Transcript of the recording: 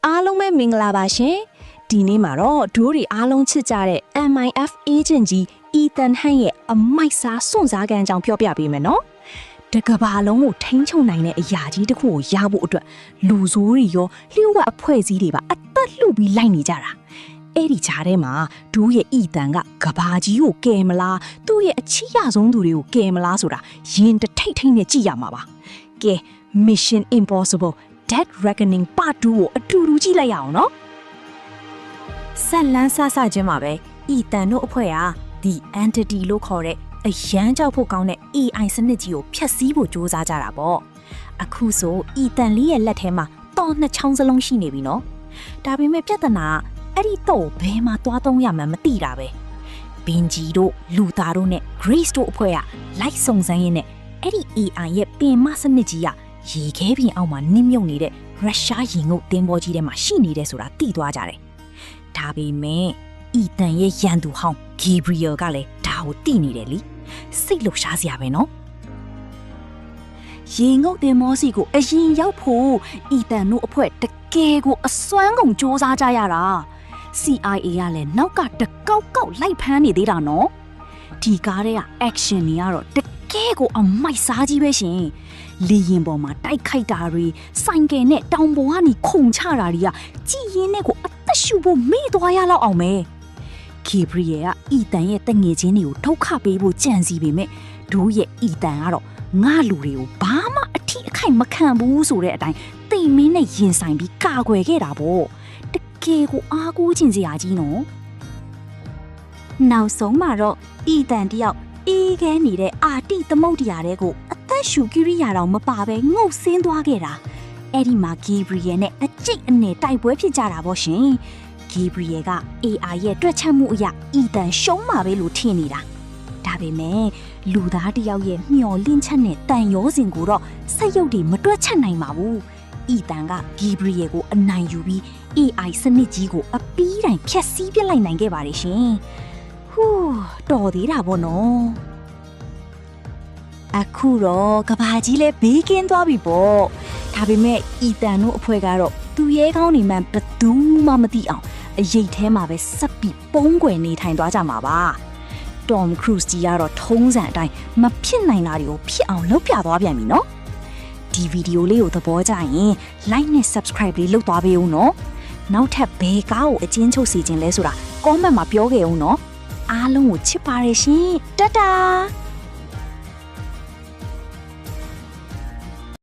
အားလုံးပဲမင်္ဂလာပါရှင်ဒီနေ့မှာတော့ဒိုးတွေအားလုံးချစ်ကြတဲ့ MIF agent ကြီး Ethan Hunt ရဲ့အမိုက်စားစွန့်စားကန်အကြောင်းပြောပြပေးမယ်နော်တကဘာလုံးကိုထိန်းချုပ်နိုင်တဲ့အရာကြီးတစ်ခုကိုရဖို့အတွက်လူဆိုးတွေရောလျှို့ဝှက်အဖွဲ့အစည်းတွေပါအသက်လှုပ်ပြီးလိုက်နေကြတာအဲ့ဒီကြားထဲမှာဒိုးရဲ့ Ethan ကကဘာကြီးကိုကယ်မလားသူ့ရဲ့အချစ်ရဆုံးသူတွေကိုကယ်မလားဆိုတာရင်တထိတ်ထိတ်နဲ့ကြည့်ရမှာပါကဲ Mission Impossible Dead Reckoning Part 2ကိုအတူတူကြည့်လိုက်ရအောင်နော်ဆက်လန်းဆဆချင်းမှာပဲအီတန်တို့အဖွဲ့ဟာ The Entity လို့ခေါ်တဲ့အရန်ကြောက်ဖို့ကောင်းတဲ့ AI စနစ်ကြီးကိုဖျက်ဆီးဖို့ကြိုးစားကြတာပေါ့အခုဆိုအီတန်လေးရဲ့လက်ထဲမှာတော့နှစ်ချောင်းစလုံးရှိနေပြီနော်ဒါပေမဲ့ပြဿနာအဲ့ဒီတော့ဘယ်မှာသွားသုံးရမှန်းမသိတာပဲဘင်ဂျီတို့လူသားတို့နဲ့ Grace တို့အဖွဲ့ကလိုက်စုံစမ်းရင်းနဲ့အဲ့ဒီ AI ရဲ့ပင်မစနစ်ကြီးကရေခဲပြင်အောက်မှာနစ်မြုပ်နေတဲ့ရုရှားရင်ငုတ်တင်းပေါ်ကြီးထဲမှာရှိနေတယ်ဆိုတာသိသွားကြတယ်။ဒါပေမဲ့အီတန်ရဲ့ရန်သူဟောင်းဂီဘရီယယ်ကလည်းဒါကိုသိနေတယ်လीစိတ်လှုပ်ရှားစရာပဲနော်။ရင်ငုတ်တင်းမောစီကိုအရင်ရောက်ဖို့အီတန်တို့အဖွဲ့တကယ်ကိုအစွမ်းကုန်စူးစမ်းကြရတာ။ CIA ကလည်းနောက်ကတကောက်ကောက်လိုက်ဖမ်းနေသေးတာနော်။ဒီကားတွေက action တွေကတော့တကယ်ကိုအမိုက်စားကြီးပဲရှင်။လေရင်ပေါ်မှာတိုက်ခိုက်တာတွေဆိုင်ကယ်နဲ့တောင်ပေါ်ကနေခုန်ချတာတွေကကြည်ရင်နဲ့ကိုအသက်ရှူဖို့မေ့သွားရလောက်အောင်ပဲဂီဘရီယယ်ကအီတန်ရဲ့တငယ်ချင်းတွေကိုဒုက္ခပေးဖို့ကြံစီပေမဲ့ဒိုးရဲ့အီတန်ကတော့ငါလူတွေကိုဘာမှအထီးအခိုက်မခံဘူးဆိုတဲ့အတိုင်းတိမ်မင်းနဲ့ရင်ဆိုင်ပြီးကာကွယ်ခဲ့တာပေါ့တကယ်ကိုအားကိုးချင်စရာကြီးနော်နောက်ဆုံးမှာတော့အီတန်တယောက်အေးခဲနေတဲ့အာတိသမုတ်တရားတွေကိုအသက်ရှူကိရိယာတော့မပါပဲငုတ်ဆင်းသွားခဲ့တာအဲ့ဒီမှာဂီဘရီယယ်နဲ့အကျိတ်အနေတိုက်ပွဲဖြစ်ကြတာပေါ့ရှင်ဂီဘရီယယ်က AI ရဲ့တွက်ချက်မှုအရအီတန်ရှုံးမှာပဲလို့ထင်နေတာဒါပေမဲ့လူသားတယောက်ရဲ့မျော်လင့်ချက်နဲ့တန်ရောစင်ကိုတော့စက်ရုပ်တွေမတွက်ချက်နိုင်ပါဘူးအီတန်ကဂီဘရီယယ်ကိုအနိုင်ယူပြီး AI စနစ်ကြီးကိုအပီးတိုင်ဖျက်ဆီးပစ်လိုက်နိုင်ခဲ့ပါတယ်ရှင်ဟူးတော်သေးတာပေါ့နော်အခုတော့ကဘာကြီးလဲဘေးကင်းသွားပြီပေါ့ဒါပေမဲ့အီတန်တို့အဖွဲ့ကတော့သူရဲကောင်းနေမှဘယ်သူမှမသိအောင်အရေးထဲမှာပဲစပ်ပြီးပုံးကွယ်နေထိုင်သွားကြမှာပါTom Cruise ကြီးကတော့ထုံးစံအတိုင်းမဖြစ်နိုင်တာတွေကိုဖြစ်အောင်လုပ်ပြသွားပြန်ပြီနော်ဒီဗီဒီယိုလေးကိုသဘောကျရင် like နဲ့ subscribe လေးလုပ်သွားပေးဦးနော်နောက်ထပ်ဘယ်ကားကိုအချင်းချုပ်စီခြင်းလဲဆိုတာ comment မှာပြောခဲ့ဦးနော်အားလုံးကိုချစ်ပါတယ်ရှင်တတား